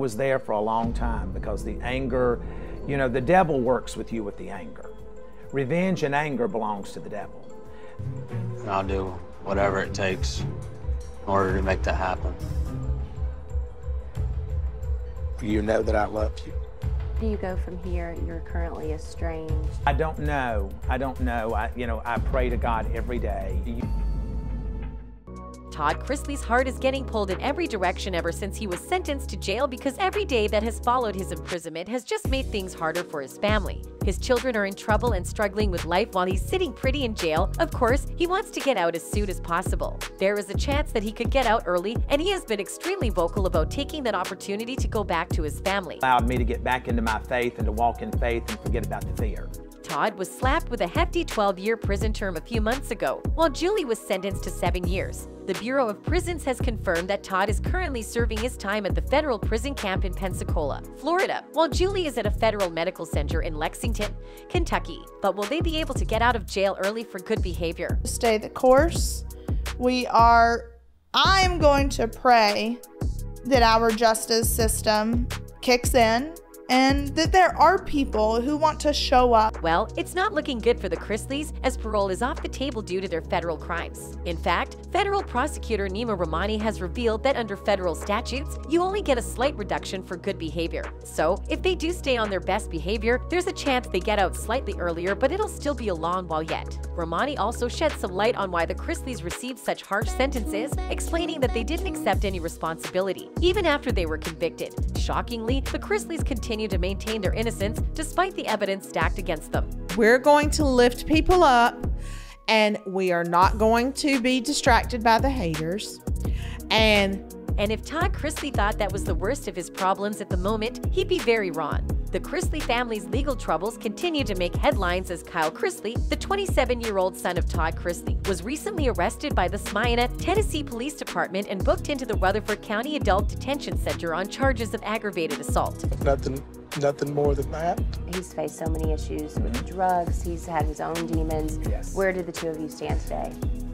Was there for a long time because the anger, you know, the devil works with you with the anger. Revenge and anger belongs to the devil. And I'll do whatever it takes in order to make that happen. You know that I love you. Do you go from here? You're currently estranged. I don't know. I pray to God every day. Todd Chrisley's heart is getting pulled in every direction ever since he was sentenced to jail because every day that has followed his imprisonment has just made things harder for his family. His children are in trouble and struggling with life while he's sitting pretty in jail. Of course, he wants to get out as soon as possible. There is a chance that he could get out early, and he has been extremely vocal about taking that opportunity to go back to his family. Allowed me to get back into my faith and to walk in faith and forget about the fear. Todd was slapped with a hefty 12-year prison term a few months ago, while Julie was sentenced to 7 years. The Bureau of Prisons has confirmed that Todd is currently serving his time at the federal prison camp in Pensacola, Florida, while Julie is at a federal medical center in Lexington, Kentucky. But will they be able to get out of jail early for good behavior? Stay the course. I'm going to pray that our justice system kicks in and that there are people who want to show up. Well, it's not looking good for the Chrisleys, as parole is off the table due to their federal crimes. In fact, federal prosecutor Nima Rahmani has revealed that under federal statutes, you only get a slight reduction for good behavior. So, if they do stay on their best behavior, there's a chance they get out slightly earlier, but it'll still be a long while yet. Rahmani also shed some light on why the Chrisleys received such harsh sentences, explaining that they didn't accept any responsibility, even after they were convicted. Shockingly, the Chrisleys continue to maintain their innocence despite the evidence stacked against them. We're going to lift people up, and we are not going to be distracted by the haters. And if Todd Chrisley thought that was the worst of his problems at the moment, he'd be very wrong. The Chrisley family's legal troubles continue to make headlines as Kyle Chrisley, the 27-year-old son of Todd Chrisley, was recently arrested by the Smyrna, Tennessee Police Department and booked into the Rutherford County Adult Detention Center on charges of aggravated assault. Nothing more than that. He's faced so many issues with drugs. He's had his own demons. Yes. Where do the two of you stand today?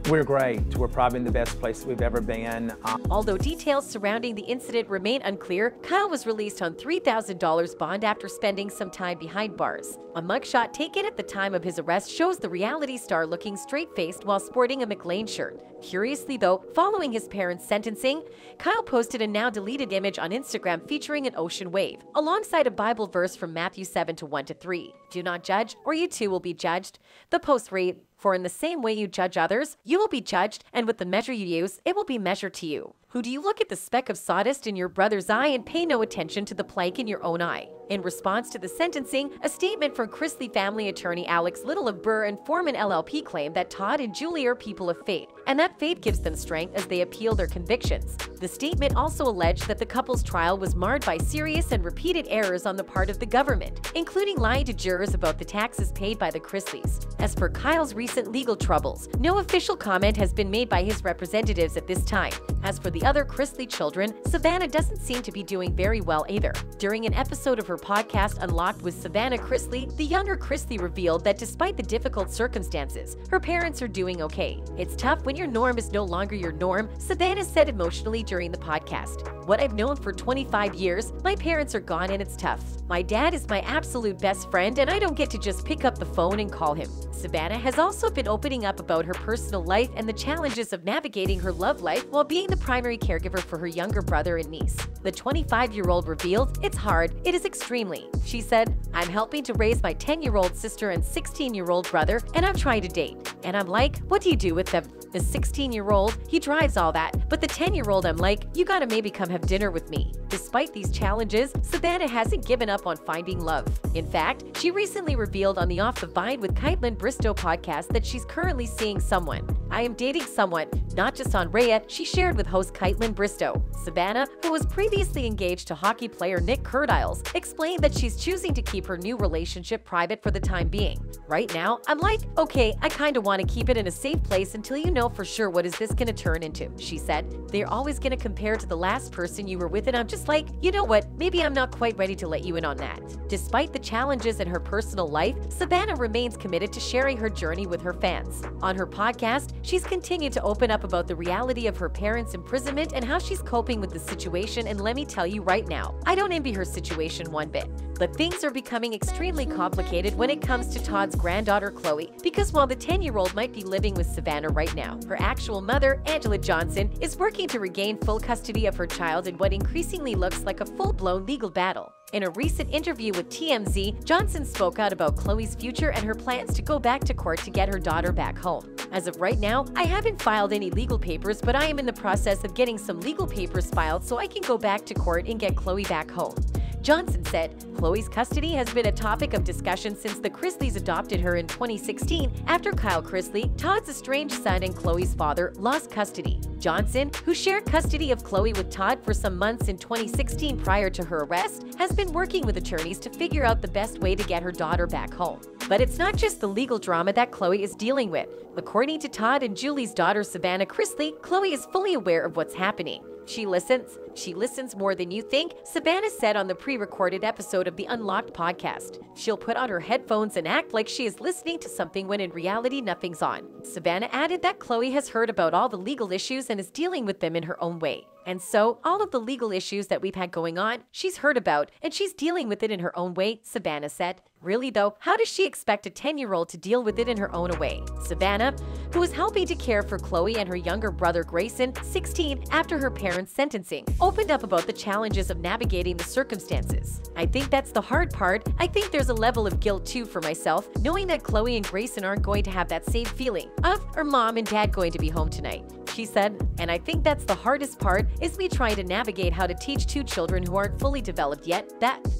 We're great. We're probably in the best place we've ever been. Although details surrounding the incident remain unclear, Kyle was released on $3,000 bond after spending some time behind bars. A mugshot taken at the time of his arrest shows the reality star looking straight-faced while sporting a McLean shirt. Curiously though, following his parents' sentencing, Kyle posted a now-deleted image on Instagram featuring an ocean wave, alongside a Bible verse from Matthew 7:1-3. Do not judge, or you too will be judged. The post read, "For in the same way you judge others, you will be judged, and with the measure you use, it will be measured to you. Who do you look at the speck of sawdust in your brother's eye and pay no attention to the plank in your own eye?" In response to the sentencing, a statement from Chrisley family attorney Alex Little of Burr and Foreman LLP claimed that Todd and Julie are people of faith, and that faith gives them strength as they appeal their convictions. The statement also alleged that the couple's trial was marred by serious and repeated errors on the part of the government, including lying to jurors about the taxes paid by the Chrisleys. As for Kyle's recent legal troubles, no official comment has been made by his representatives at this time. As for the other Chrisley children, Savannah doesn't seem to be doing very well either. During an episode of her podcast Unlocked with Savannah Chrisley, the younger Chrisley revealed that despite the difficult circumstances, her parents are doing okay. "It's tough when your norm is no longer your norm," Savannah said emotionally during the podcast. "What I've known for 25 years, my parents are gone and it's tough. My dad is my absolute best friend and I don't get to just pick up the phone and call him." Savannah has also been opening up about her personal life and the challenges of navigating her love life while being the primary caregiver for her younger brother and niece. The 25-year-old revealed, "It's hard, it is extremely." She said, "I'm helping to raise my 10-year-old sister and 16-year-old brother, and I'm trying to date. And I'm like, what do you do with them? The 16-year-old, he drives all that, but the 10-year-old, I'm like, you gotta maybe come have dinner with me." Despite these challenges, Savannah hasn't given up on finding love. In fact, she recently revealed on the Off the Vine with Caitlin Bristow podcast that she's currently seeing someone. "I am dating someone, not just on Rhea," she shared with host Caitlin Bristow. Savannah, who was previously engaged to hockey player Nick Curdiles, explained that she's choosing to keep her new relationship private for the time being. "Right now, I'm like, okay, I kinda wanna keep it in a safe place until you know for sure what is this gonna turn into," she said. "They're always gonna compare to the last person you were with, and I'm just like, you know what, maybe I'm not quite ready to let you in on that." Despite the challenges in her personal life, Savannah remains committed to sharing her journey with her fans. On her podcast, she's continued to open up about the reality of her parents' imprisonment and how she's coping with the situation, and let me tell you right now, I don't envy her situation one bit. But things are becoming extremely complicated when it comes to Todd's granddaughter Chloe, because while the 10-year-old might be living with Savannah right now, her actual mother, Angela Johnson, is working to regain full custody of her child in what increasingly looks like a full-blown legal battle. In a recent interview with TMZ, Johnson spoke out about Chloe's future and her plans to go back to court to get her daughter back home. As of right now, I haven't filed any legal papers, but I am in the process of getting some legal papers filed so I can go back to court and get Chloe back home. Johnson said, Chloe's custody has been a topic of discussion since the Chrisleys adopted her in 2016 after Kyle Chrisley, Todd's estranged son and Chloe's father, lost custody. Johnson, who shared custody of Chloe with Todd for some months in 2016 prior to her arrest, has been working with attorneys to figure out the best way to get her daughter back home. But it's not just the legal drama that Chloe is dealing with. According to Todd and Julie's daughter Savannah Chrisley, Chloe is fully aware of what's happening. She listens more than you think, Savannah said on the pre-recorded episode of the Unlocked podcast. She'll put on her headphones and act like she is listening to something when in reality nothing's on. Savannah added that Chloe has heard about all the legal issues and is dealing with them in her own way. And so, all of the legal issues that we've had going on, she's heard about, and she's dealing with it in her own way, Savannah said. Really though, how does she expect a 10-year-old to deal with it in her own way? Savannah, who was helping to care for Chloe and her younger brother Grayson, 16, after her parents' sentencing, opened up about the challenges of navigating the circumstances. I think that's the hard part. I think there's a level of guilt too for myself, knowing that Chloe and Grayson aren't going to have that same feeling of, are mom and dad going to be home tonight? She said, and I think that's the hardest part, is me trying to navigate how to teach two children who aren't fully developed yet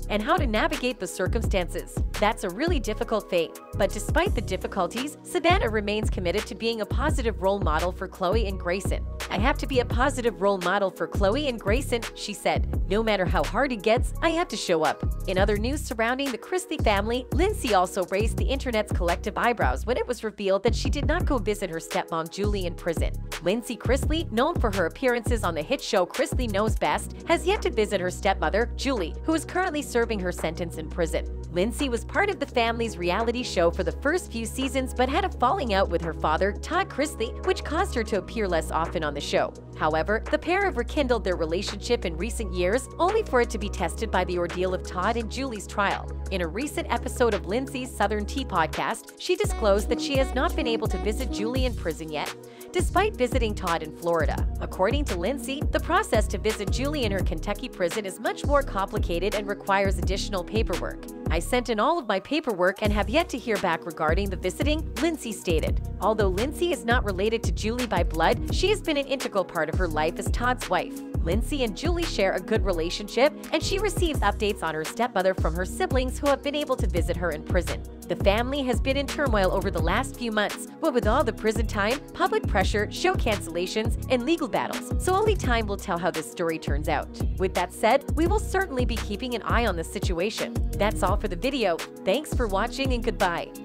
and how to navigate the circumstances. That's a really difficult thing. But despite the difficulties, Savannah remains committed to being a positive role model for Chloe and Grayson. I have to be a positive role model for Chloe and Grayson, she said. No matter how hard it gets, I have to show up. In other news surrounding the Chrisley family, Lindsay also raised the internet's collective eyebrows when it was revealed that she did not go visit her stepmom Julie in prison. Lindsay Chrisley, known for her appearances on the hit show Chrisley Knows Best, has yet to visit her stepmother, Julie, who is currently serving her sentence in prison. Lindsay was part of the family's reality show for the first few seasons but had a falling out with her father, Todd Chrisley, which caused her to appear less often on the show. However, the pair have rekindled their relationship in recent years, only for it to be tested by the ordeal of Todd and Julie's trial. In a recent episode of Lindsay's Southern Tea podcast, she disclosed that she has not been able to visit Julie in prison yet, despite visiting Todd in Florida. According to Lindsay, the process to visit Julie in her Kentucky prison is much more complicated and requires additional paperwork. I sent in all of my paperwork and have yet to hear back regarding the visiting, Lindsay stated. Although Lindsay is not related to Julie by blood, she has been an integral part of her life as Todd's wife. Lindsay and Julie share a good relationship, and she receives updates on her stepmother from her siblings who have been able to visit her in prison. The family has been in turmoil over the last few months, but with all the prison time, public pressure, show cancellations, and legal battles, so only time will tell how this story turns out. With that said, we will certainly be keeping an eye on the situation. That's all for the video. Thanks for watching and goodbye.